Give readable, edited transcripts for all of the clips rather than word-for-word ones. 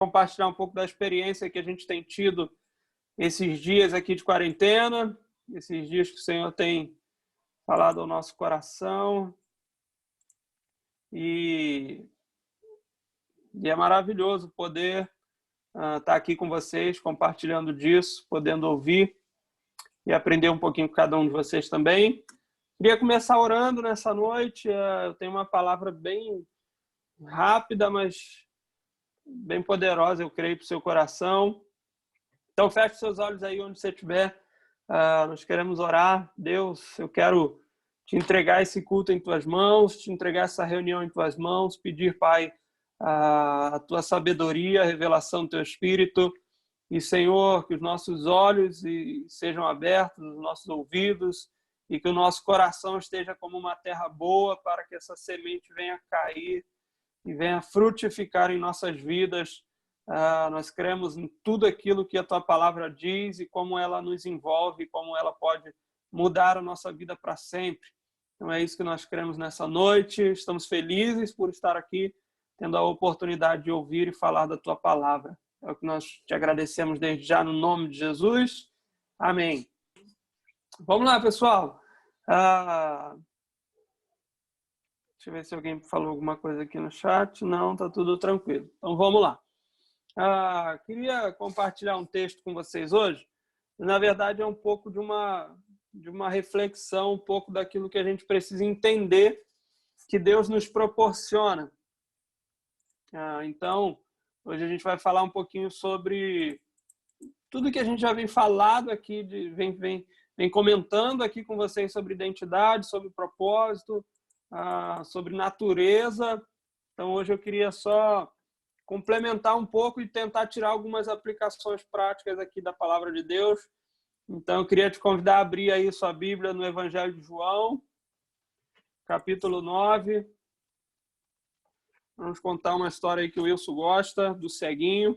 compartilhar um pouco da experiência que a gente tem tido esses dias aqui de quarentena, esses dias que o Senhor tem falado ao nosso coração. E é maravilhoso poder estar aqui com vocês, compartilhando disso, podendo ouvir e aprender um pouquinho com cada um de vocês também. Queria começar orando nessa noite. Eu tenho uma palavra bem rápida, mas bem poderosa, eu creio, para o seu coração. Então, feche seus olhos aí onde você estiver. Nós queremos orar. Deus, eu quero te entregar esse culto em tuas mãos, te entregar essa reunião em tuas mãos, pedir, Pai, a tua sabedoria, a revelação do teu Espírito. E, Senhor, que os nossos olhos sejam abertos, os nossos ouvidos, e que o nosso coração esteja como uma terra boa para que essa semente venha cair e venha frutificar em nossas vidas. Nós cremos em tudo aquilo que a tua palavra diz e como ela nos envolve, como ela pode mudar a nossa vida para sempre. Então é isso que nós cremos nessa noite. Estamos felizes por estar aqui, tendo a oportunidade de ouvir e falar da tua palavra. É o que nós te agradecemos desde já no nome de Jesus. Amém. Vamos lá, pessoal. Deixa eu ver se alguém falou alguma coisa aqui no chat. Não, tá tudo tranquilo. Então vamos lá. Queria compartilhar um texto com vocês hoje. Na verdade, é um pouco de uma reflexão, um pouco daquilo que a gente precisa entender que Deus nos proporciona. Então, hoje a gente vai falar um pouquinho sobre tudo que a gente já vem falado aqui, vem comentando aqui com vocês sobre identidade, sobre propósito, sobre natureza. Então, hoje eu queria só complementar um pouco e tentar tirar algumas aplicações práticas aqui da palavra de Deus. Então, eu queria te convidar a abrir aí sua Bíblia no Evangelho de João, capítulo 9. Vamos contar uma história aí que o Wilson gosta, do ceguinho.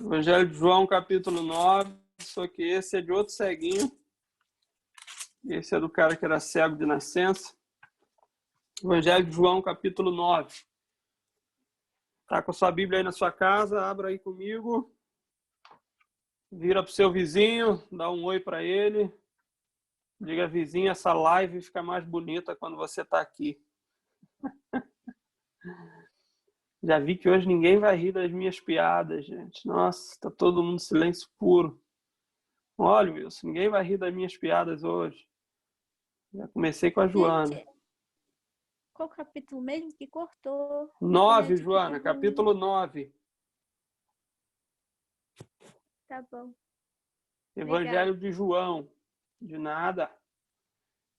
Evangelho de João, capítulo 9. Só que esse é de outro ceguinho. Esse é do cara que era cego de nascença. Evangelho de João, capítulo 9. Tá com a sua Bíblia aí na sua casa? Abra aí comigo. Vira pro seu vizinho, dá um oi para ele. Diga, vizinho, essa live fica mais bonita quando você tá aqui. Já vi que hoje ninguém vai rir das minhas piadas, gente. Nossa, tá todo mundo em silêncio puro. Olha, Wilson, ninguém vai rir das minhas piadas hoje. Já comecei com a Joana. Gente, qual capítulo mesmo que cortou? 9, Joana, capítulo 9. Tá bom. Evangelho de João. De nada.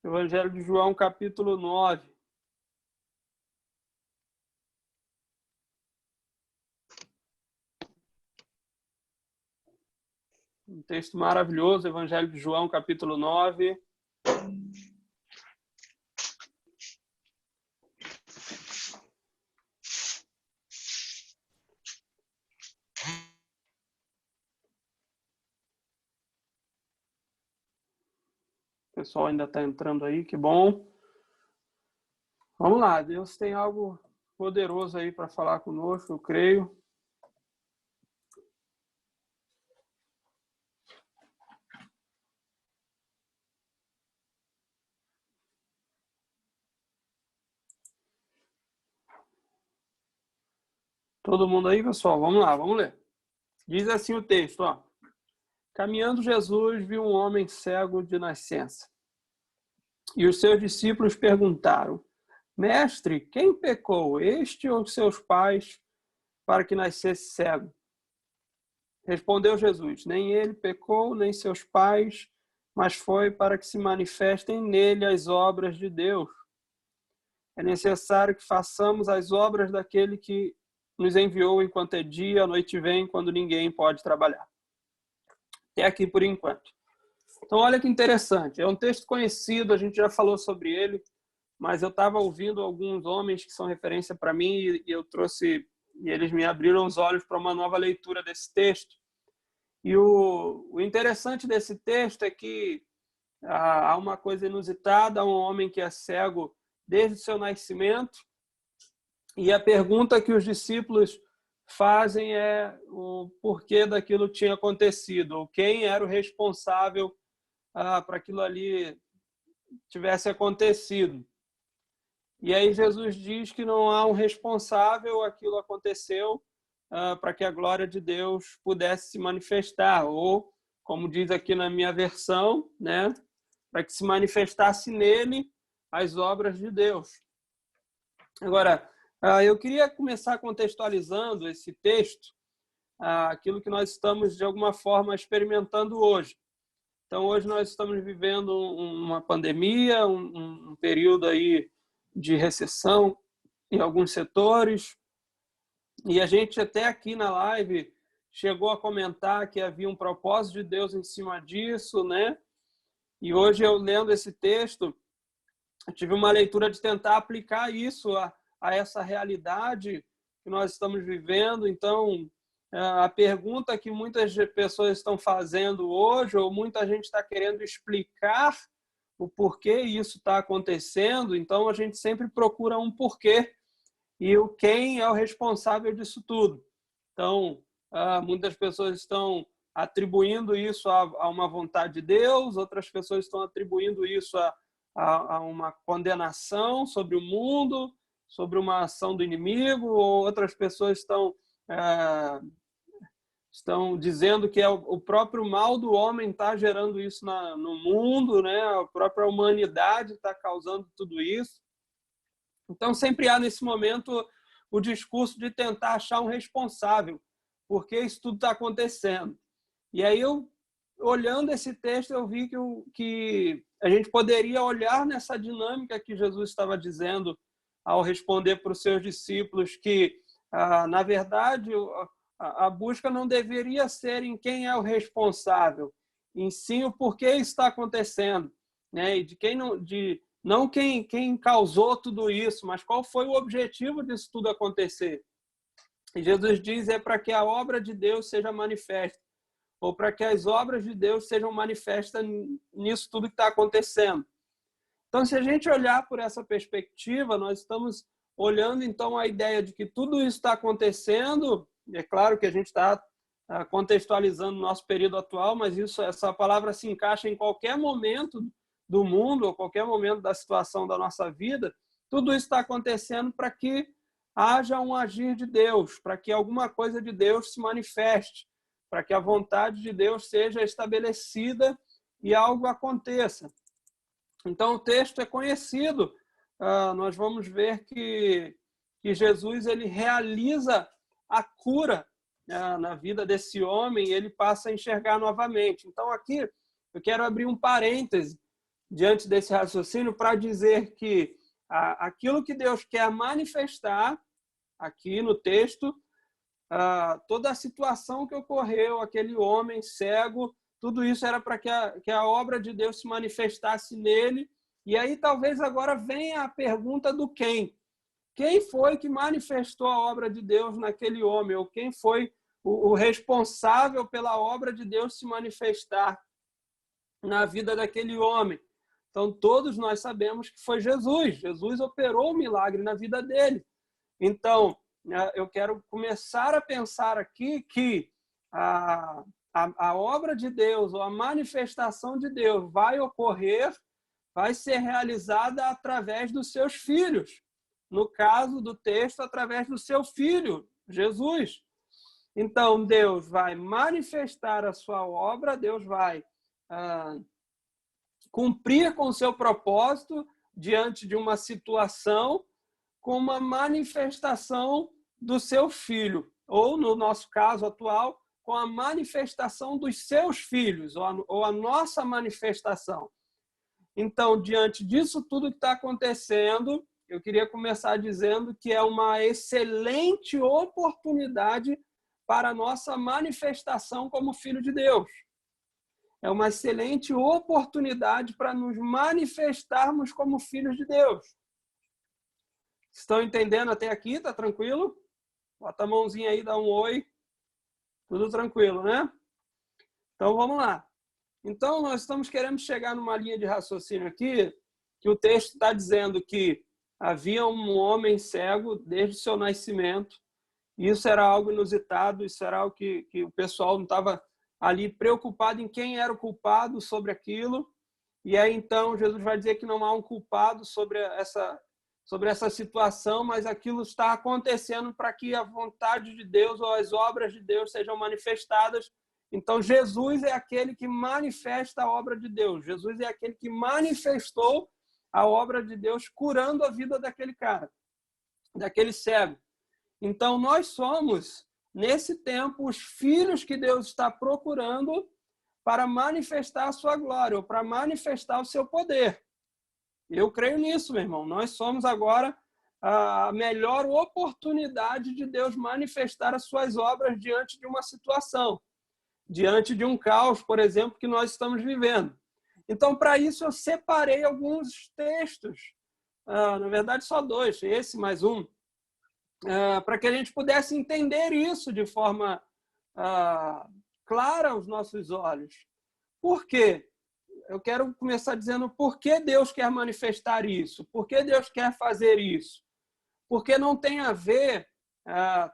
Evangelho de João, capítulo 9. Um texto maravilhoso, Evangelho de João, capítulo 9. O pessoal ainda está entrando aí, que bom. Vamos lá, Deus tem algo poderoso aí para falar conosco, eu creio. Todo mundo aí, pessoal? Vamos lá, vamos ler. Diz assim o texto, ó. Caminhando Jesus viu um homem cego de nascença. E os seus discípulos perguntaram: Mestre, quem pecou, este ou seus pais, para que nascesse cego? Respondeu Jesus: Nem ele pecou, nem seus pais, mas foi para que se manifestem nele as obras de Deus. É necessário que façamos as obras daquele que nos enviou enquanto é dia, a noite vem, quando ninguém pode trabalhar. Até aqui por enquanto. Então, olha que interessante. É um texto conhecido, a gente já falou sobre ele, mas eu estava ouvindo alguns homens que são referência para mim e eles me abriram os olhos para uma nova leitura desse texto. E o interessante desse texto é que há uma coisa inusitada, um homem que é cego desde o seu nascimento, E a pergunta que os discípulos fazem é o porquê daquilo tinha acontecido, ou quem era o responsável para aquilo ali tivesse acontecido. E aí Jesus diz que não há um responsável, aquilo aconteceu para que a glória de Deus pudesse se manifestar, ou, como diz aqui na minha versão, né, para que se manifestasse nele as obras de Deus. Agora, eu queria começar contextualizando esse texto, aquilo que nós estamos, de alguma forma, experimentando hoje. Então, hoje nós estamos vivendo uma pandemia, um período aí de recessão em alguns setores, e a gente até aqui na live chegou a comentar que havia um propósito de Deus em cima disso, né? E hoje eu lendo esse texto, eu tive uma leitura de tentar aplicar isso a essa realidade que nós estamos vivendo. Então, a pergunta que muitas pessoas estão fazendo hoje, ou muita gente está querendo explicar o porquê isso está acontecendo, então a gente sempre procura um porquê e o quem é o responsável disso tudo. Então, muitas pessoas estão atribuindo isso a uma vontade de Deus, outras pessoas estão atribuindo isso a uma condenação sobre o mundo, sobre uma ação do inimigo, ou outras pessoas estão dizendo que é o próprio mal do homem está gerando isso no mundo, né? A própria humanidade está causando tudo isso. Então, sempre há nesse momento o discurso de tentar achar um responsável, porque isso tudo está acontecendo. E aí, olhando esse texto, eu vi que a gente poderia olhar nessa dinâmica que Jesus estava dizendo ao responder para os seus discípulos que, na verdade, a busca não deveria ser em quem é o responsável, em sim o porquê está acontecendo, né? E não quem causou tudo isso, mas qual foi o objetivo disso tudo acontecer. E Jesus diz para que a obra de Deus seja manifesta, ou para que as obras de Deus sejam manifestas nisso tudo que está acontecendo. Então, se a gente olhar por essa perspectiva, nós estamos olhando, então, a ideia de que tudo isso está acontecendo. É claro que a gente está contextualizando o nosso período atual, mas essa palavra se encaixa em qualquer momento do mundo, ou qualquer momento da situação da nossa vida. Tudo isso está acontecendo para que haja um agir de Deus, para que alguma coisa de Deus se manifeste, para que a vontade de Deus seja estabelecida e algo aconteça. Então, o texto é conhecido. Nós vamos ver que Jesus ele realiza a cura na vida desse homem e ele passa a enxergar novamente. Então, aqui, eu quero abrir um parêntese diante desse raciocínio para dizer que aquilo que Deus quer manifestar aqui no texto, toda a situação que ocorreu, aquele homem cego, tudo isso era para que a obra de Deus se manifestasse nele. E aí talvez agora venha a pergunta do quem. Quem foi que manifestou a obra de Deus naquele homem? Ou quem foi o responsável pela obra de Deus se manifestar na vida daquele homem? Então todos nós sabemos que foi Jesus. Jesus operou o milagre na vida dele. Então, eu quero começar a pensar aqui que a obra de Deus, ou a manifestação de Deus vai ocorrer, vai ser realizada através dos seus filhos. No caso do texto, através do seu filho, Jesus. Então, Deus vai manifestar a sua obra, Deus vai cumprir com o seu propósito diante de uma situação com uma manifestação do seu filho, ou, no nosso caso atual, com a manifestação dos seus filhos, ou a nossa manifestação. Então, diante disso tudo que está acontecendo, eu queria começar dizendo que é uma excelente oportunidade para a nossa manifestação como filho de Deus. É uma excelente oportunidade para nos manifestarmos como filhos de Deus. Estão entendendo até aqui? Tá tranquilo? Bota a mãozinha aí, dá um oi. Tudo tranquilo, né? Então, vamos lá. Então, nós estamos querendo chegar numa linha de raciocínio aqui, que o texto está dizendo que havia um homem cego desde o seu nascimento. Isso era algo inusitado, isso era algo que o pessoal não estava ali preocupado em quem era o culpado sobre aquilo. E aí, então, Jesus vai dizer que não há um culpado sobre essa situação, mas aquilo está acontecendo para que a vontade de Deus ou as obras de Deus sejam manifestadas. Então, Jesus é aquele que manifesta a obra de Deus. Jesus é aquele que manifestou a obra de Deus curando a vida daquele cara, daquele cego. Então, nós somos, nesse tempo, os filhos que Deus está procurando para manifestar a sua glória, ou para manifestar o seu poder. Eu creio nisso, meu irmão. Nós somos agora a melhor oportunidade de Deus manifestar as suas obras diante de uma situação, diante de um caos, por exemplo, que nós estamos vivendo. Então, para isso, eu separei alguns textos, na verdade, só 2, esse mais um, para que a gente pudesse entender isso de forma clara aos nossos olhos. Por quê? Eu quero começar dizendo por que Deus quer manifestar isso, por que Deus quer fazer isso. Porque não tem a ver,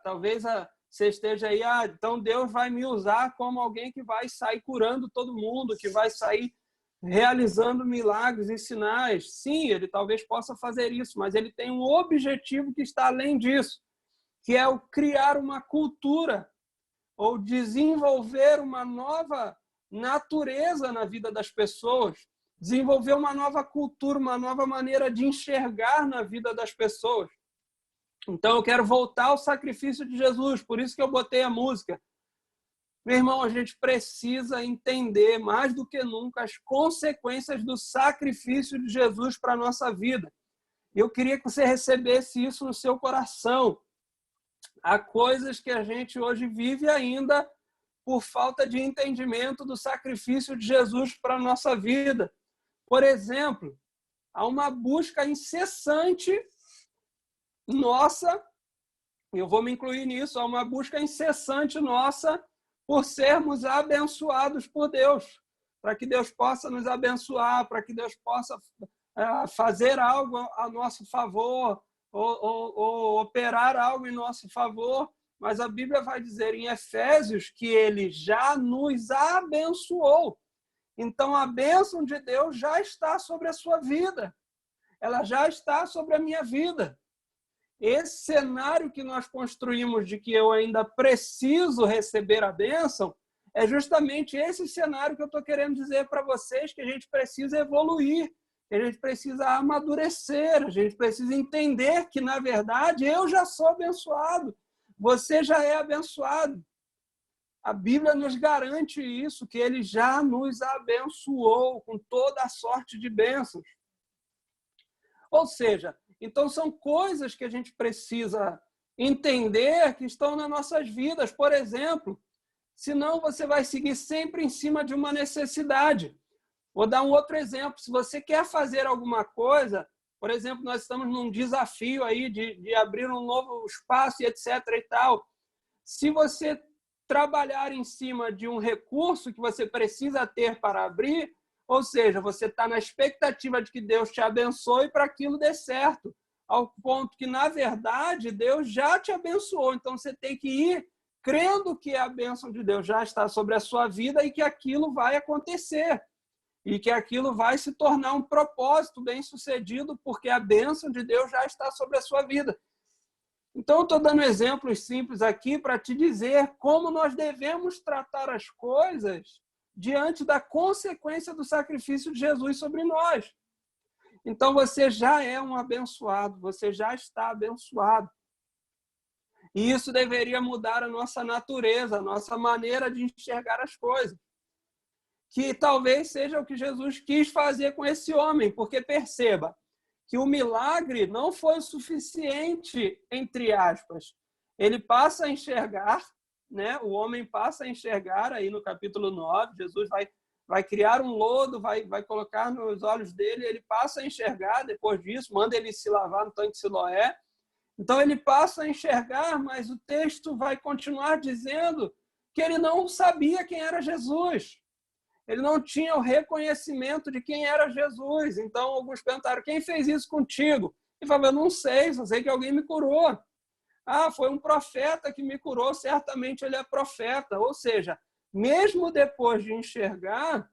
talvez você esteja aí, então Deus vai me usar como alguém que vai sair curando todo mundo, que vai sair realizando milagres e sinais. Sim, ele talvez possa fazer isso, mas ele tem um objetivo que está além disso, que é o criar uma cultura ou desenvolver uma nova natureza na vida das pessoas, desenvolver uma nova cultura, uma nova maneira de enxergar na vida das pessoas. Então, eu quero voltar ao sacrifício de Jesus, por isso que eu botei a música. Meu irmão, a gente precisa entender, mais do que nunca, as consequências do sacrifício de Jesus para a nossa vida. Eu queria que você recebesse isso no seu coração. Há coisas que a gente hoje vive ainda por falta de entendimento do sacrifício de Jesus para a nossa vida. Por exemplo, há uma busca incessante nossa, eu vou me incluir nisso, há uma busca incessante nossa por sermos abençoados por Deus, para que Deus possa nos abençoar, para que Deus possa fazer algo a nosso favor, ou operar algo em nosso favor. Mas a Bíblia vai dizer em Efésios que ele já nos abençoou. Então, a bênção de Deus já está sobre a sua vida. Ela já está sobre a minha vida. Esse cenário que nós construímos de que eu ainda preciso receber a bênção é justamente esse cenário que eu estou querendo dizer para vocês, que a gente precisa evoluir, que a gente precisa amadurecer, a gente precisa entender que, na verdade, eu já sou abençoado, você já é abençoado. A Bíblia nos garante isso, que ele já nos abençoou com toda a sorte de bênçãos. Ou seja, então são coisas que a gente precisa entender que estão nas nossas vidas. Por exemplo, senão você vai seguir sempre em cima de uma necessidade. Vou dar um outro exemplo. Se você quer fazer alguma coisa, por exemplo, nós estamos num desafio aí de abrir um novo espaço e etc. e tal. Se você trabalhar em cima de um recurso que você precisa ter para abrir, ou seja, você está na expectativa de que Deus te abençoe para aquilo dê certo, ao ponto que, na verdade, Deus já te abençoou. Então, você tem que ir crendo que a bênção de Deus já está sobre a sua vida e que aquilo vai acontecer. E que aquilo vai se tornar um propósito bem-sucedido, porque a bênção de Deus já está sobre a sua vida. Então, eu estou dando exemplos simples aqui para te dizer como nós devemos tratar as coisas diante da consequência do sacrifício de Jesus sobre nós. Então, você já é um abençoado, você já está abençoado. E isso deveria mudar a nossa natureza, a nossa maneira de enxergar as coisas. Que talvez seja o que Jesus quis fazer com esse homem, porque perceba que o milagre não foi o suficiente, entre aspas. Ele passa a enxergar, né? O homem passa a enxergar, aí no capítulo 9, Jesus vai criar um lodo, vai colocar nos olhos dele, ele passa a enxergar depois disso, manda ele se lavar no tanque de Siloé. Então ele passa a enxergar, mas o texto vai continuar dizendo que ele não sabia quem era Jesus. Ele não tinha o reconhecimento de quem era Jesus. Então alguns perguntaram, quem fez isso contigo? Ele falava, eu não sei, só sei que alguém me curou. Ah, foi um profeta que me curou, certamente ele é profeta. Ou seja, mesmo depois de enxergar,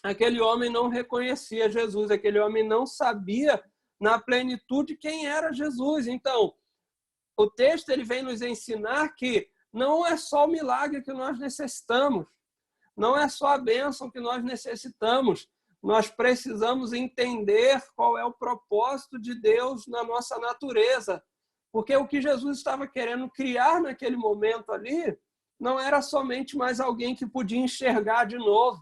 aquele homem não reconhecia Jesus, aquele homem não sabia na plenitude quem era Jesus. Então, o texto ele vem nos ensinar que não é só o milagre que nós necessitamos, não é só a bênção que nós necessitamos, nós precisamos entender qual é o propósito de Deus na nossa natureza. Porque o que Jesus estava querendo criar naquele momento ali não era somente mais alguém que podia enxergar de novo,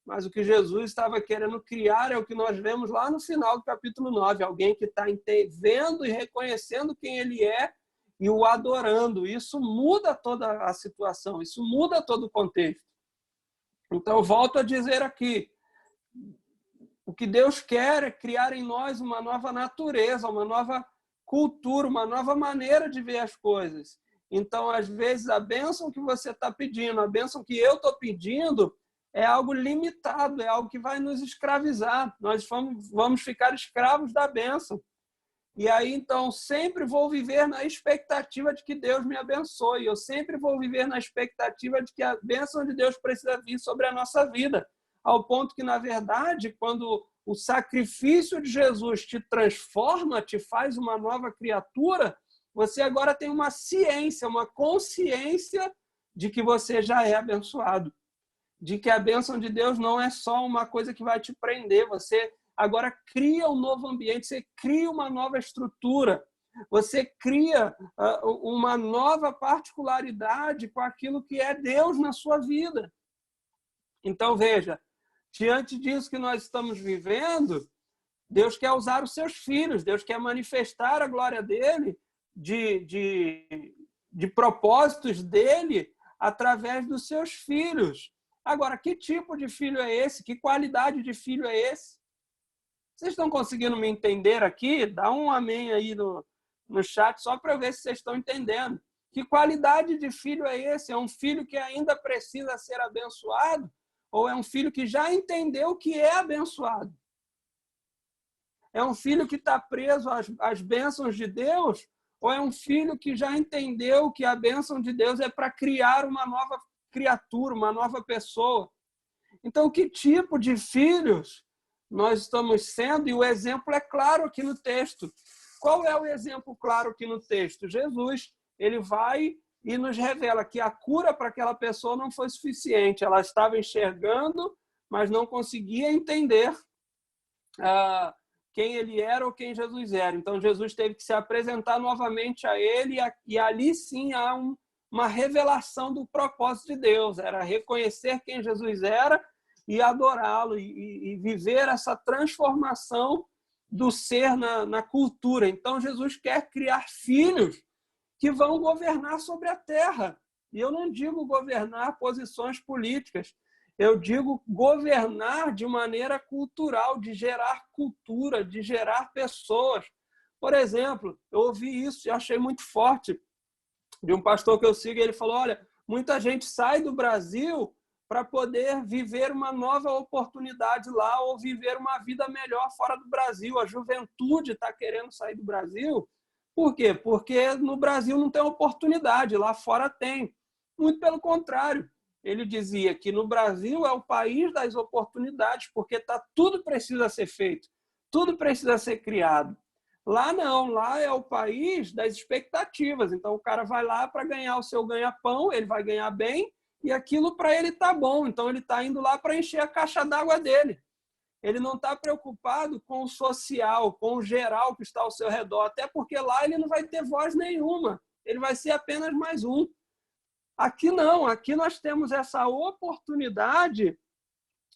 mas o que Jesus estava querendo criar é o que nós vemos lá no final do capítulo 9, alguém que está vendo e reconhecendo quem ele é e o adorando. Isso muda toda a situação, isso muda todo o contexto. Então, volto a dizer aqui, o que Deus quer é criar em nós uma nova natureza, uma nova cultura, uma nova maneira de ver as coisas. Então, às vezes, a bênção que você está pedindo, a bênção que eu estou pedindo, é algo limitado, é algo que vai nos escravizar. Nós vamos ficar escravos da bênção. E aí, então, sempre vou viver na expectativa de que Deus me abençoe. Eu sempre vou viver na expectativa de que a bênção de Deus precisa vir sobre a nossa vida. Ao ponto que, na verdade, quando o sacrifício de Jesus te transforma, te faz uma nova criatura, você agora tem uma ciência, uma consciência de que você já é abençoado. De que a bênção de Deus não é só uma coisa que vai te prender. Você agora cria um novo ambiente, você cria uma nova estrutura, você cria uma nova particularidade com aquilo que é Deus na sua vida. Então, veja, diante disso que nós estamos vivendo, Deus quer usar os seus filhos, Deus quer manifestar a glória dele, de propósitos dele, através dos seus filhos. Agora, que tipo de filho é esse? Que qualidade de filho é esse? Vocês estão conseguindo me entender aqui? Dá um amém aí no chat, só para eu ver se vocês estão entendendo. Que qualidade de filho é esse? É um filho que ainda precisa ser abençoado? Ou é um filho que já entendeu que é abençoado? É um filho que está preso às bênçãos de Deus? Ou é um filho que já entendeu que a bênção de Deus é para criar uma nova criatura, uma nova pessoa? Então, que tipo de filhos nós estamos sendo? E o exemplo é claro aqui no texto. Qual é o exemplo claro aqui no texto? Jesus, ele vai e nos revela que a cura para aquela pessoa não foi suficiente. Ela estava enxergando, mas não conseguia entender quem ele era ou quem Jesus era. Então, Jesus teve que se apresentar novamente a ele e ali sim há uma revelação do propósito de Deus. Era reconhecer quem Jesus era e adorá-lo e viver essa transformação do ser na cultura. Então, Jesus quer criar filhos que vão governar sobre a terra. E eu não digo governar posições políticas, eu digo governar de maneira cultural, de gerar cultura, de gerar pessoas. Por exemplo, eu ouvi isso e achei muito forte de um pastor que eu sigo, ele falou, olha, muita gente sai do Brasil para poder viver uma nova oportunidade lá ou viver uma vida melhor fora do Brasil. A juventude está querendo sair do Brasil. Por quê? Porque no Brasil não tem oportunidade, lá fora tem. Muito pelo contrário. Ele dizia que no Brasil é o país das oportunidades, porque tudo precisa ser feito, tudo precisa ser criado. Lá não, lá é o país das expectativas. Então o cara vai lá para ganhar o seu ganha-pão, ele vai ganhar bem, e aquilo para ele está bom. Então ele está indo lá para encher a caixa d'água dele. Ele não está preocupado com o social, com o geral que está ao seu redor, até porque lá ele não vai ter voz nenhuma. Ele vai ser apenas mais um. Aqui não, aqui nós temos essa oportunidade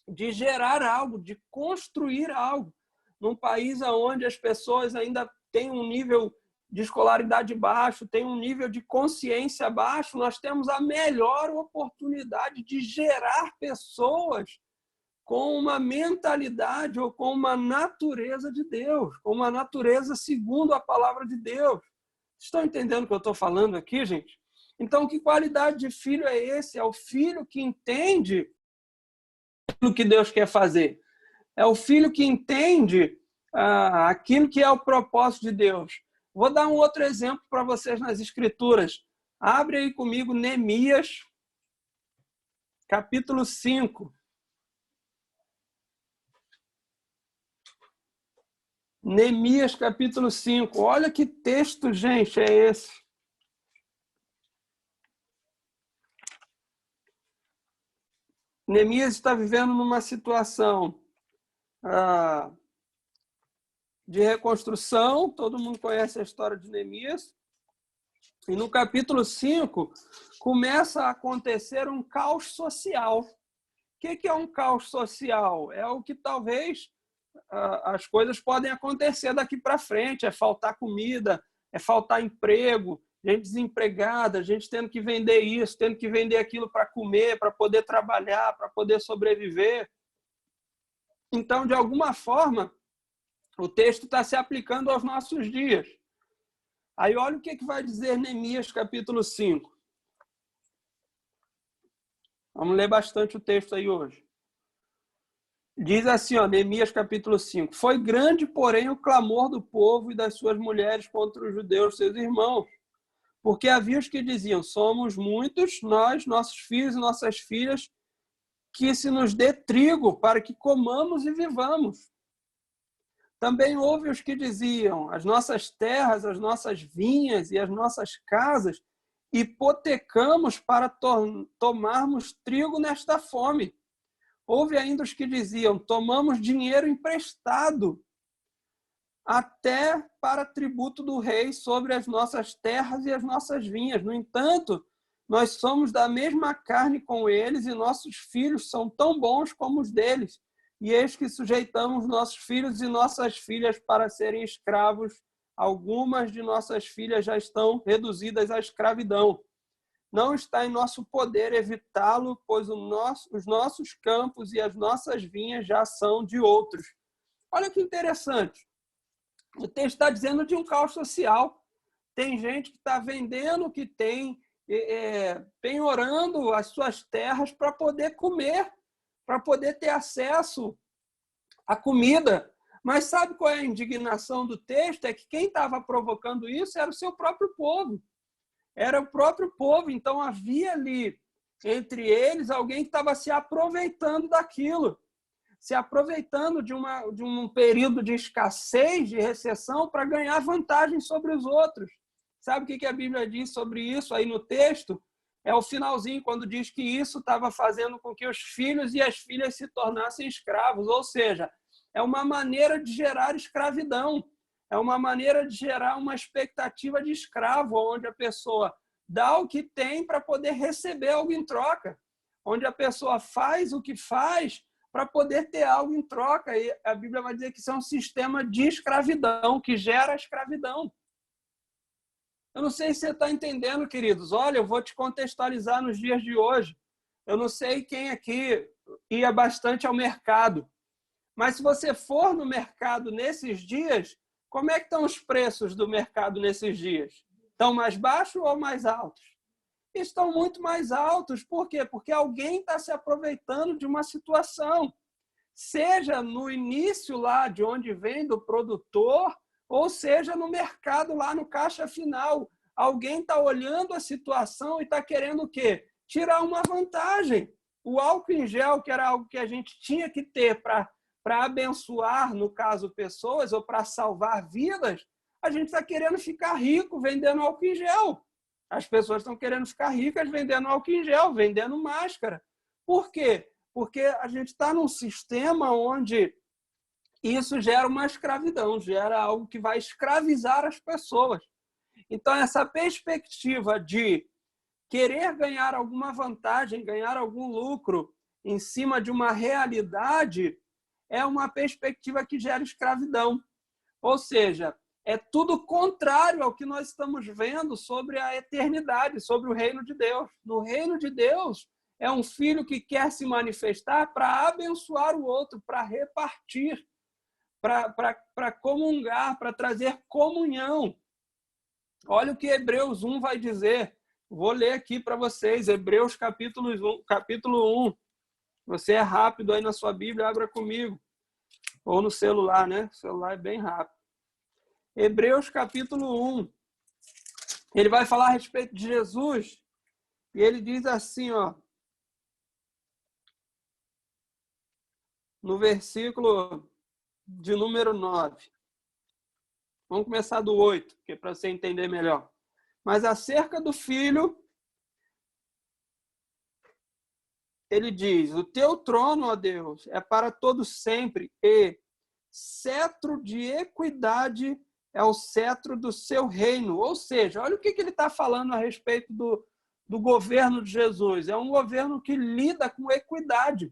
de gerar algo, de construir algo. Num país onde as pessoas ainda têm um nível de escolaridade baixo, têm um nível de consciência baixo, nós temos a melhor oportunidade de gerar pessoas com uma mentalidade ou com uma natureza de Deus, com uma natureza segundo a palavra de Deus. Estão entendendo o que eu estou falando aqui, gente? Então, que qualidade de filho é esse? É o filho que entende o que Deus quer fazer. É o filho que entende aquilo que é o propósito de Deus. Vou dar um outro exemplo para vocês nas Escrituras. Abre aí comigo Neemias, capítulo 5. Neemias, capítulo 5. Olha que texto, gente, é esse. Neemias está vivendo numa situação de reconstrução. Todo mundo conhece a história de Neemias. E no capítulo 5, começa a acontecer um caos social. O que é um caos social? É o que talvez as coisas podem acontecer daqui para frente. É faltar comida, é faltar emprego, gente desempregada, gente tendo que vender isso, tendo que vender aquilo para comer, para poder trabalhar, para poder sobreviver. Então, de alguma forma, o texto está se aplicando aos nossos dias. Aí olha o que vai dizer Neemias, capítulo 5. Vamos ler bastante o texto aí hoje. Diz assim, Neemias, capítulo 5. Foi grande, porém, o clamor do povo e das suas mulheres contra os judeus, seus irmãos. Porque havia os que diziam, somos muitos, nós, nossos filhos e nossas filhas, que se nos dê trigo para que comamos e vivamos. Também houve os que diziam, as nossas terras, as nossas vinhas e as nossas casas hipotecamos para tomarmos trigo nesta fome. Houve ainda os que diziam, tomamos dinheiro emprestado até para tributo do rei sobre as nossas terras e as nossas vinhas. No entanto, nós somos da mesma carne com eles e nossos filhos são tão bons como os deles. E eis que sujeitamos nossos filhos e nossas filhas para serem escravos. Algumas de nossas filhas já estão reduzidas à escravidão. Não está em nosso poder evitá-lo, pois os nossos campos e as nossas vinhas já são de outros. Olha que interessante. O texto está dizendo de um caos social. Tem gente que está vendendo, que tem penhorando as suas terras para poder comer, para poder ter acesso à comida. Mas sabe qual é a indignação do texto? É que quem estava provocando isso era o seu próprio povo. Era o próprio povo. Então havia ali, entre eles, alguém que estava se aproveitando daquilo. Se aproveitando de um período de escassez, de recessão, para ganhar vantagem sobre os outros. Sabe o que a Bíblia diz sobre isso aí no texto? É o finalzinho, quando diz que isso estava fazendo com que os filhos e as filhas se tornassem escravos. Ou seja, é uma maneira de gerar escravidão. É uma maneira de gerar uma expectativa de escravo, onde a pessoa dá o que tem para poder receber algo em troca. Onde a pessoa faz o que faz para poder ter algo em troca. E a Bíblia vai dizer que isso é um sistema de escravidão, que gera escravidão. Eu não sei se você está entendendo, queridos. Olha, eu vou te contextualizar nos dias de hoje. Eu não sei quem aqui ia bastante ao mercado, mas se você for no mercado nesses dias, como é que estão os preços do mercado nesses dias? Estão mais baixos ou mais altos? Estão muito mais altos. Por quê? Porque alguém está se aproveitando de uma situação. Seja no início lá de onde vem do produtor, ou seja no mercado lá no caixa final. Alguém está olhando a situação e está querendo o quê? Tirar uma vantagem. O álcool em gel, que era algo que a gente tinha que ter para abençoar, no caso, pessoas, ou para salvar vidas, a gente está querendo ficar rico vendendo álcool em gel. As pessoas estão querendo ficar ricas vendendo álcool em gel, vendendo máscara. Por quê? Porque a gente está num sistema onde isso gera uma escravidão, gera algo que vai escravizar as pessoas. Então, essa perspectiva de querer ganhar alguma vantagem, ganhar algum lucro em cima de uma realidade, é uma perspectiva que gera escravidão. Ou seja, é tudo contrário ao que nós estamos vendo sobre a eternidade, sobre o reino de Deus. No reino de Deus, é um filho que quer se manifestar para abençoar o outro, para repartir, para comungar, para trazer comunhão. Olha o que Hebreus 1 vai dizer. Vou ler aqui para vocês, Hebreus capítulo 1. Você é rápido aí na sua Bíblia, abra comigo. Ou no celular, né? O celular é bem rápido. Hebreus capítulo 1. Ele vai falar a respeito de Jesus. E ele diz assim, ó. No versículo de número 9. Vamos começar do 8, que é para você entender melhor. Mas acerca do Filho, ele diz, o teu trono, ó Deus, é para todo sempre, e cetro de equidade é o cetro do seu reino. Ou seja, olha o que ele está falando a respeito do governo de Jesus. É um governo que lida com equidade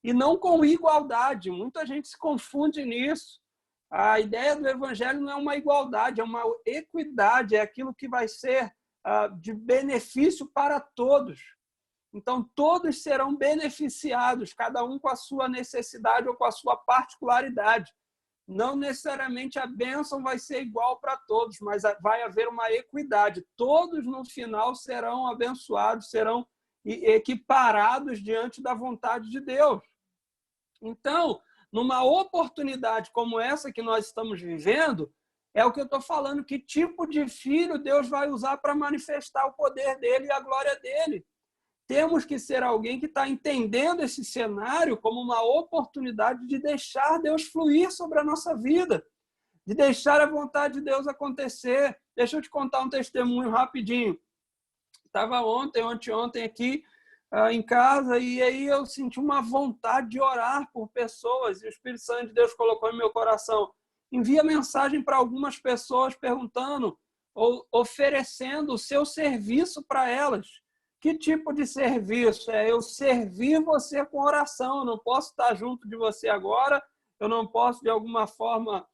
e não com igualdade. Muita gente se confunde nisso. A ideia do evangelho não é uma igualdade, é uma equidade, é aquilo que vai ser de benefício para todos. Então, todos serão beneficiados, cada um com a sua necessidade ou com a sua particularidade. Não necessariamente a bênção vai ser igual para todos, mas vai haver uma equidade. Todos, no final, serão abençoados, serão equiparados diante da vontade de Deus. Então, numa oportunidade como essa que nós estamos vivendo, é o que eu estou falando, que tipo de filho Deus vai usar para manifestar o poder dele e a glória dele. Temos que ser alguém que está entendendo esse cenário como uma oportunidade de deixar Deus fluir sobre a nossa vida, de deixar a vontade de Deus acontecer. Deixa eu te contar um testemunho rapidinho. Estava ontem aqui em casa, e aí eu senti uma vontade de orar por pessoas, e o Espírito Santo de Deus colocou em meu coração. Envia mensagem para algumas pessoas perguntando ou oferecendo o seu serviço para elas. Que tipo de serviço? É eu servir você com oração. Eu não posso estar junto de você agora, eu não posso, de alguma forma,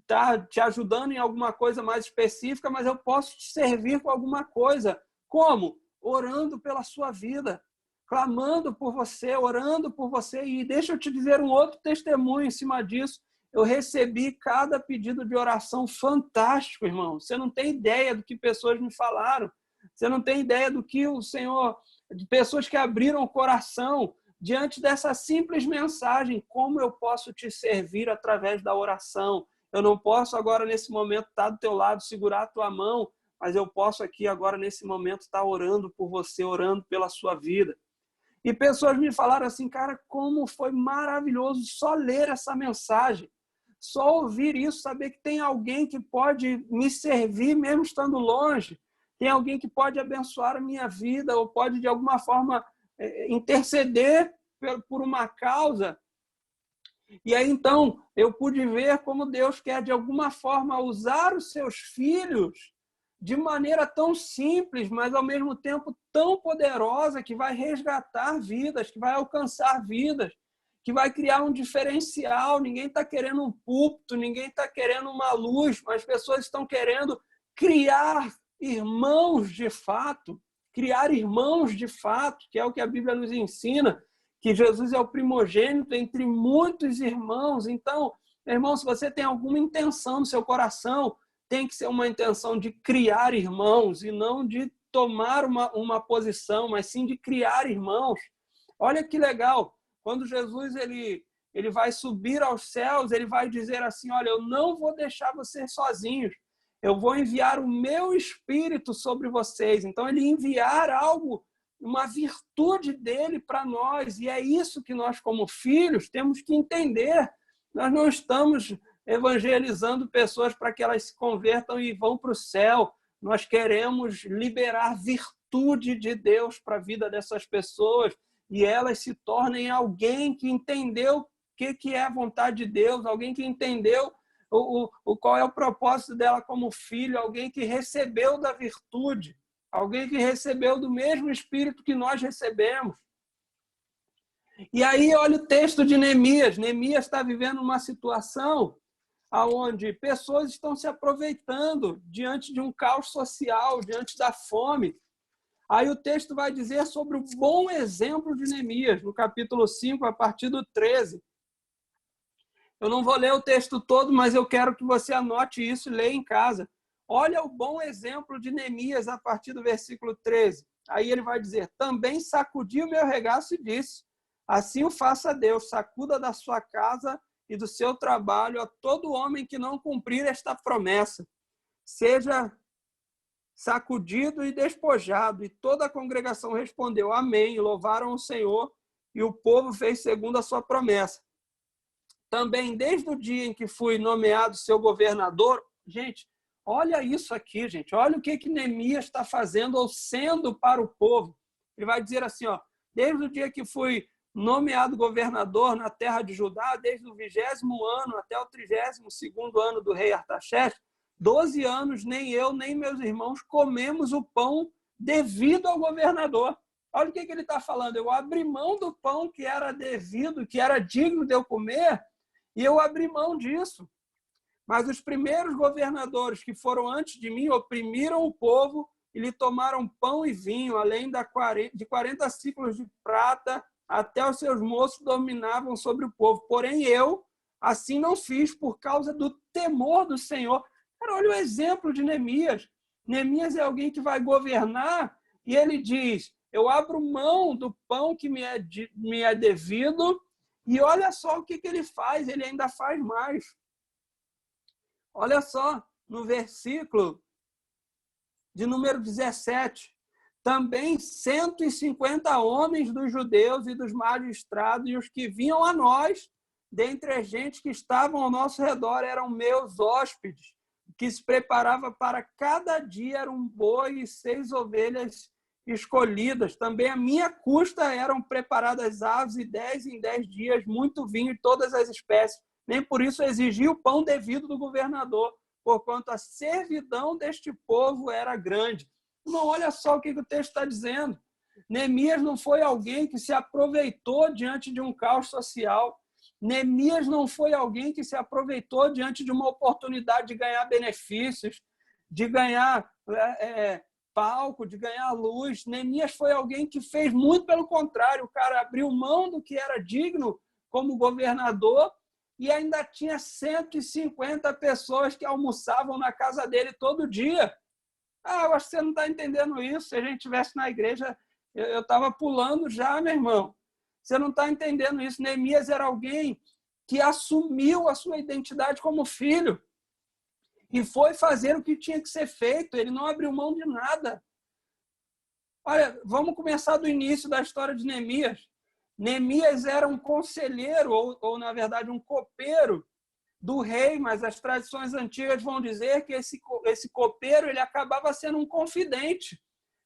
estar te ajudando em alguma coisa mais específica, mas eu posso te servir com alguma coisa. Como? Orando pela sua vida, clamando por você, orando por você. E deixa eu te dizer um outro testemunho em cima disso. Eu recebi cada pedido de oração fantástico, irmão. Você não tem ideia do que pessoas me falaram. Você não tem ideia do que o Senhor, de pessoas que abriram o coração diante dessa simples mensagem. Como eu posso te servir através da oração? Eu não posso agora, nesse momento, estar do teu lado, segurar a tua mão, mas eu posso aqui agora, nesse momento, estar orando por você, orando pela sua vida. E pessoas me falaram assim, cara, como foi maravilhoso só ler essa mensagem, só ouvir isso, saber que tem alguém que pode me servir mesmo estando longe, tem alguém que pode abençoar a minha vida ou pode, de alguma forma, interceder por uma causa. E aí, então, eu pude ver como Deus quer, de alguma forma, usar os seus filhos de maneira tão simples, mas, ao mesmo tempo, tão poderosa, que vai resgatar vidas, que vai alcançar vidas, que vai criar um diferencial. Ninguém está querendo um púlpito, ninguém está querendo uma luz, mas as pessoas estão querendo criar irmãos de fato, que é o que a Bíblia nos ensina, que Jesus é o primogênito entre muitos irmãos. Então, irmão, se você tem alguma intenção no seu coração, tem que ser uma intenção de criar irmãos e não de tomar uma posição, mas sim de criar irmãos. Olha que legal, quando Jesus ele vai subir aos céus, ele vai dizer assim, olha, eu não vou deixar vocês sozinhos, eu vou enviar o meu Espírito sobre vocês. Então, ele enviar algo, uma virtude dele para nós. E é isso que nós, como filhos, temos que entender. Nós não estamos evangelizando pessoas para que elas se convertam e vão para o céu. Nós queremos liberar virtude de Deus para a vida dessas pessoas e elas se tornem alguém que entendeu o que é a vontade de Deus, alguém que entendeu qual é o propósito dela como filho, alguém que recebeu da virtude, alguém que recebeu do mesmo Espírito que nós recebemos. E aí, olha o texto de Neemias. Neemias está vivendo uma situação onde pessoas estão se aproveitando diante de um caos social, diante da fome. Aí o texto vai dizer sobre o bom exemplo de Neemias, no capítulo 5, a partir do 13. Eu não vou ler o texto todo, mas eu quero que você anote isso e leia em casa. Olha o bom exemplo de Neemias a partir do versículo 13. Aí ele vai dizer, também sacudi o meu regaço e disse, Assim o faça Deus, sacuda da sua casa e do seu trabalho a todo homem que não cumprir esta promessa. Seja sacudido e despojado. E toda a congregação respondeu, amém, e louvaram o Senhor, e o povo fez segundo a sua promessa. Também, desde o dia em que fui nomeado seu governador, gente, olha isso aqui, gente, olha o que Neemias está fazendo ou sendo para o povo. Ele vai dizer assim, ó, desde o dia que fui nomeado governador na terra de Judá, desde o 20º ano até o 32º ano do rei Artaxerxes, 12 anos, nem eu, nem meus irmãos comemos o pão devido ao governador. Olha o que ele está falando. Eu abri mão do pão que era devido, que era digno de eu comer, e eu abri mão disso. Mas os primeiros governadores que foram antes de mim oprimiram o povo e lhe tomaram pão e vinho, além de 40 ciclos de prata, até os seus moços dominavam sobre o povo. Porém, eu assim não fiz por causa do temor do Senhor. Cara, olha o exemplo de Neemias. Neemias é alguém que vai governar e ele diz, eu abro mão do pão que me é devido e olha só o que ele faz, ele ainda faz mais. Olha só, no versículo de número 17, também 150 homens dos judeus e dos magistrados e os que vinham a nós, dentre as gente que estavam ao nosso redor, eram meus hóspedes, que se preparava para cada dia era um boi e 6 ovelhas escolhidas. Também a minha custa eram preparadas aves e 10 em 10 dias, muito vinho de todas as espécies. Nem por isso exigi o pão devido do governador, porquanto a servidão deste povo era grande. Não, olha só o que o texto está dizendo. Neemias não foi alguém que se aproveitou diante de um caos social. Neemias não foi alguém que se aproveitou diante de uma oportunidade de ganhar benefícios, de ganhar palco, de ganhar luz. Neemias foi alguém que fez muito pelo contrário. O cara abriu mão do que era digno como governador e ainda tinha 150 pessoas que almoçavam na casa dele todo dia. Eu acho que você não está entendendo isso. Se a gente estivesse na igreja, eu estava pulando já, meu irmão. Você não está entendendo isso. Neemias era alguém que assumiu a sua identidade como filho e foi fazer o que tinha que ser feito. Ele não abriu mão de nada. Olha, vamos começar do início da história de Neemias. Neemias era um conselheiro, ou na verdade, um copeiro do rei, mas as tradições antigas vão dizer que esse copeiro ele acabava sendo um confidente,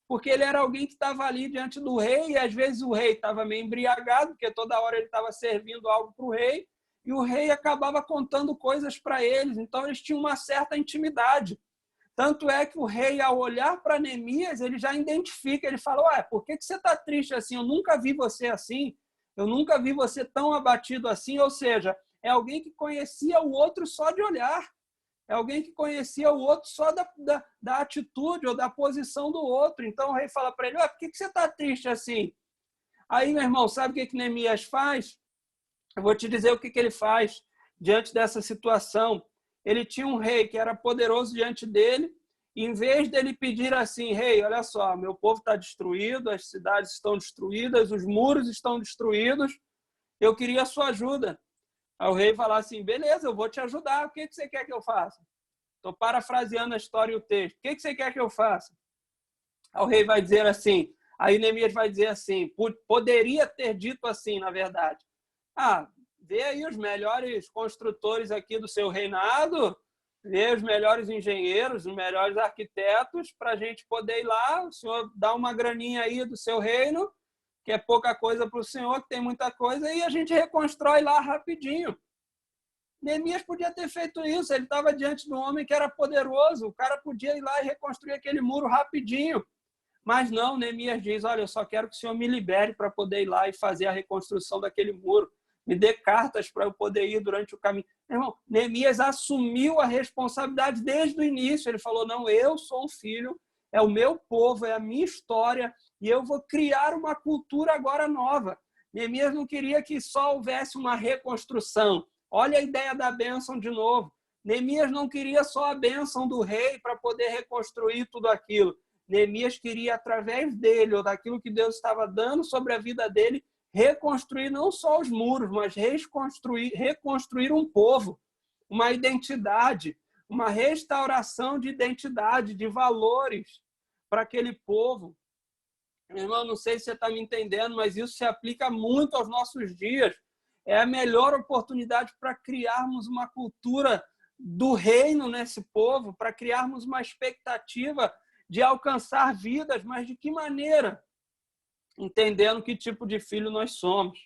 porque ele era alguém que estava ali diante do rei, e às vezes o rei estava meio embriagado, porque toda hora ele estava servindo algo para o rei, e o rei acabava contando coisas para eles, então eles tinham uma certa intimidade. Tanto é que o rei, ao olhar para Neemias, ele já identifica, ele fala, ué, por que você está triste assim? Eu nunca vi você assim, eu nunca vi você tão abatido assim, ou seja, é alguém que conhecia o outro só de olhar. É alguém que conhecia o outro só da atitude ou da posição do outro. Então o rei fala para ele, por que você está triste assim? Aí, meu irmão, sabe o que Neemias faz? Eu vou te dizer o que ele faz diante dessa situação. Ele tinha um rei que era poderoso diante dele, e em vez dele pedir assim, rei, olha só, meu povo está destruído, as cidades estão destruídas, os muros estão destruídos, eu queria a sua ajuda. Aí o rei fala assim, beleza, eu vou te ajudar, o que você quer que eu faça? Estou parafraseando a história e o texto. O que você quer que eu faça? Aí o rei vai dizer assim, aí Neemias vai dizer assim, poderia ter dito assim, na verdade. Vê aí os melhores construtores aqui do seu reinado, vê os melhores engenheiros, os melhores arquitetos, para a gente poder ir lá, o senhor dá uma graninha aí do seu reino, que é pouca coisa para o senhor, que tem muita coisa, e a gente reconstrói lá rapidinho. Neemias podia ter feito isso, ele estava diante de um homem que era poderoso, o cara podia ir lá e reconstruir aquele muro rapidinho. Mas não, Neemias diz, olha, eu só quero que o senhor me libere para poder ir lá e fazer a reconstrução daquele muro. Me dê cartas para eu poder ir durante o caminho. Irmão, Neemias assumiu a responsabilidade desde o início. Ele falou, não, eu sou um filho, é o meu povo, é a minha história, e eu vou criar uma cultura agora nova. Neemias não queria que só houvesse uma reconstrução. Olha a ideia da bênção de novo. Neemias não queria só a bênção do rei para poder reconstruir tudo aquilo. Neemias queria, através dele, ou daquilo que Deus estava dando sobre a vida dele, reconstruir não só os muros, mas reconstruir um povo, uma identidade, uma restauração de identidade, de valores para aquele povo. Meu irmão, não sei se você está me entendendo, mas isso se aplica muito aos nossos dias. É a melhor oportunidade para criarmos uma cultura do reino nesse povo, para criarmos uma expectativa de alcançar vidas, mas de que maneira? Entendendo que tipo de filho nós somos,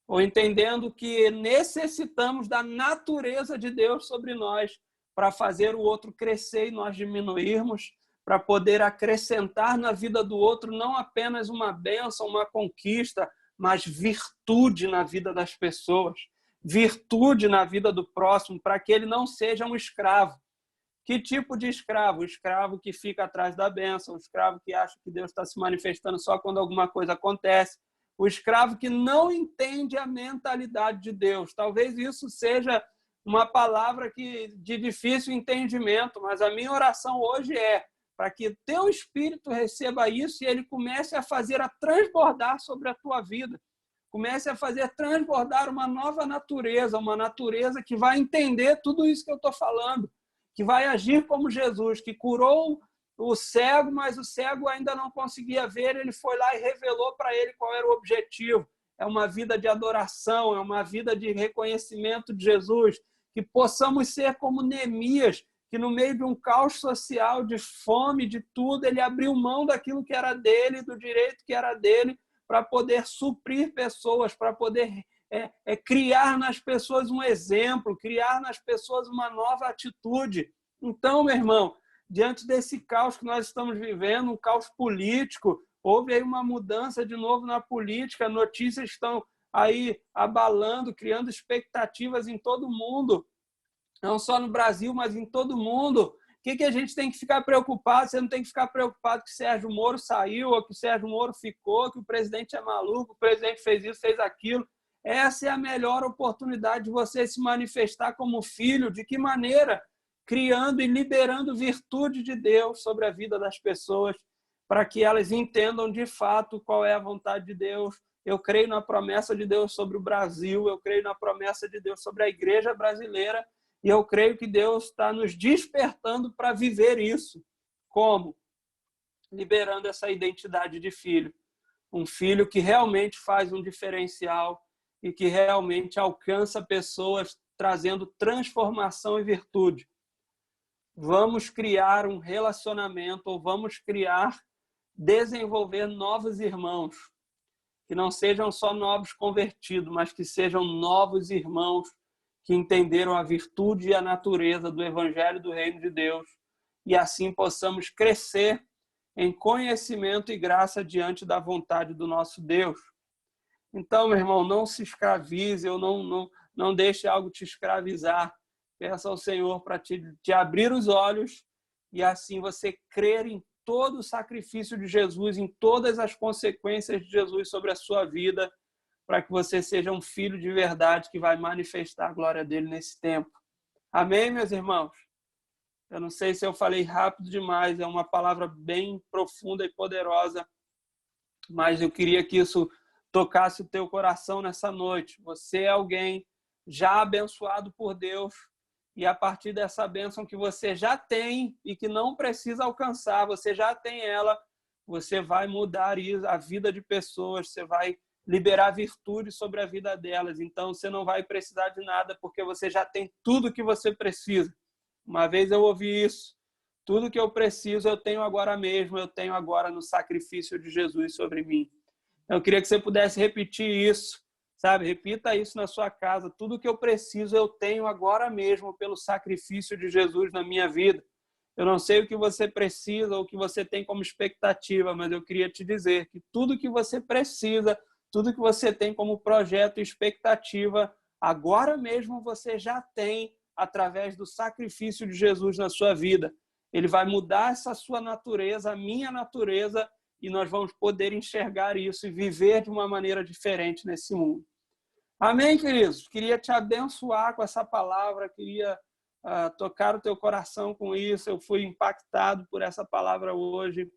ou entendendo que necessitamos da natureza de Deus sobre nós para fazer o outro crescer e nós diminuirmos, para poder acrescentar na vida do outro não apenas uma bênção, uma conquista, mas virtude na vida das pessoas, virtude na vida do próximo, para que ele não seja um escravo. Que tipo de escravo? O escravo que fica atrás da bênção, o escravo que acha que Deus está se manifestando só quando alguma coisa acontece, o escravo que não entende a mentalidade de Deus. Talvez isso seja uma palavra de difícil entendimento, mas a minha oração hoje é para que teu espírito receba isso e ele comece a fazer a transbordar sobre a tua vida. Comece a fazer transbordar uma nova natureza, uma natureza que vai entender tudo isso que eu estou falando, que vai agir como Jesus, que curou o cego, mas o cego ainda não conseguia ver, ele foi lá e revelou para ele qual era o objetivo. É uma vida de adoração, é uma vida de reconhecimento de Jesus, que possamos ser como Neemias, que no meio de um caos social, de fome, de tudo, ele abriu mão daquilo que era dele, do direito que era dele, para poder suprir pessoas, para poder criar nas pessoas um exemplo, criar nas pessoas uma nova atitude. Então, meu irmão, diante desse caos que nós estamos vivendo, um caos político, houve aí uma mudança de novo na política, notícias estão aí abalando, criando expectativas em todo o mundo, não só no Brasil, mas em todo o mundo. O que a gente tem que ficar preocupado? Você não tem que ficar preocupado que o Sérgio Moro saiu, ou que o Sérgio Moro ficou, que o presidente é maluco, o presidente fez isso, fez aquilo. Essa é a melhor oportunidade de você se manifestar como filho. De que maneira? Criando e liberando virtude de Deus sobre a vida das pessoas, para que elas entendam de fato qual é a vontade de Deus. Eu creio na promessa de Deus sobre o Brasil, eu creio na promessa de Deus sobre a igreja brasileira, e eu creio que Deus está nos despertando para viver isso. Como? Liberando essa identidade de filho. Um filho que realmente faz um diferencial e que realmente alcança pessoas trazendo transformação e virtude. Vamos criar um relacionamento, ou vamos desenvolver novos irmãos, que não sejam só novos convertidos, mas que sejam novos irmãos que entenderam a virtude e a natureza do Evangelho do Reino de Deus, e assim possamos crescer em conhecimento e graça diante da vontade do nosso Deus. Então, meu irmão, não se escravize, ou não deixe algo te escravizar. Peça ao Senhor para te abrir os olhos e assim você crer em todo o sacrifício de Jesus, em todas as consequências de Jesus sobre a sua vida, para que você seja um filho de verdade que vai manifestar a glória dele nesse tempo. Amém, meus irmãos? Eu não sei se eu falei rápido demais, é uma palavra bem profunda e poderosa, mas eu queria que isso tocasse o teu coração nessa noite. Você é alguém já abençoado por Deus, e a partir dessa bênção que você já tem e que não precisa alcançar, você já tem ela, você vai mudar a vida de pessoas, você vai liberar virtude sobre a vida delas. Então, você não vai precisar de nada, porque você já tem tudo que você precisa. Uma vez eu ouvi isso. Tudo que eu preciso, eu tenho agora mesmo, eu tenho agora no sacrifício de Jesus sobre mim. Eu queria que você pudesse repetir isso, sabe? Repita isso na sua casa. Tudo que eu preciso, eu tenho agora mesmo pelo sacrifício de Jesus na minha vida. Eu não sei o que você precisa ou o que você tem como expectativa, mas eu queria te dizer que tudo que você precisa, tudo que você tem como projeto e expectativa, agora mesmo você já tem através do sacrifício de Jesus na sua vida. Ele vai mudar essa sua natureza, a minha natureza, e nós vamos poder enxergar isso e viver de uma maneira diferente nesse mundo. Amém, queridos? Queria te abençoar com essa palavra, queria tocar o teu coração com isso. Eu fui impactado por essa palavra hoje.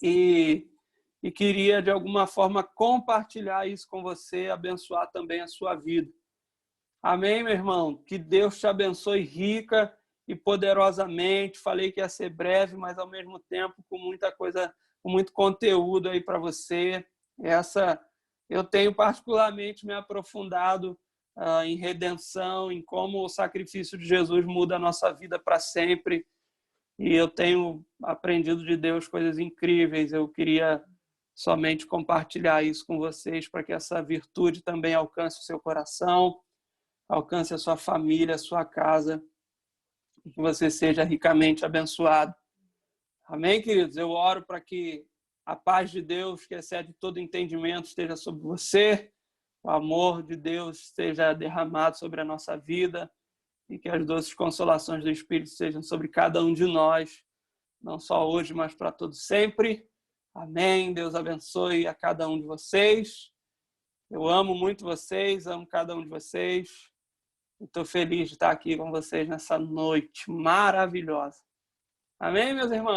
E e queria, de alguma forma, compartilhar isso com você, abençoar também a sua vida. Amém, meu irmão? Que Deus te abençoe rica e poderosamente. Falei que ia ser breve, mas ao mesmo tempo com muita coisa, com muito conteúdo aí para você. Eu tenho particularmente me aprofundado em redenção, em como o sacrifício de Jesus muda a nossa vida para sempre. E eu tenho aprendido de Deus coisas incríveis. Eu queria somente compartilhar isso com vocês para que essa virtude também alcance o seu coração, alcance a sua família, a sua casa, e que você seja ricamente abençoado. Amém, queridos? Eu oro para que a paz de Deus, que excede todo entendimento, esteja sobre você, o amor de Deus esteja derramado sobre a nossa vida e que as doces consolações do Espírito sejam sobre cada um de nós, não só hoje, mas para todos sempre. Amém. Deus abençoe a cada um de vocês. Eu amo muito vocês, amo cada um de vocês. Estou feliz de estar aqui com vocês nessa noite maravilhosa. Amém, meus irmãos?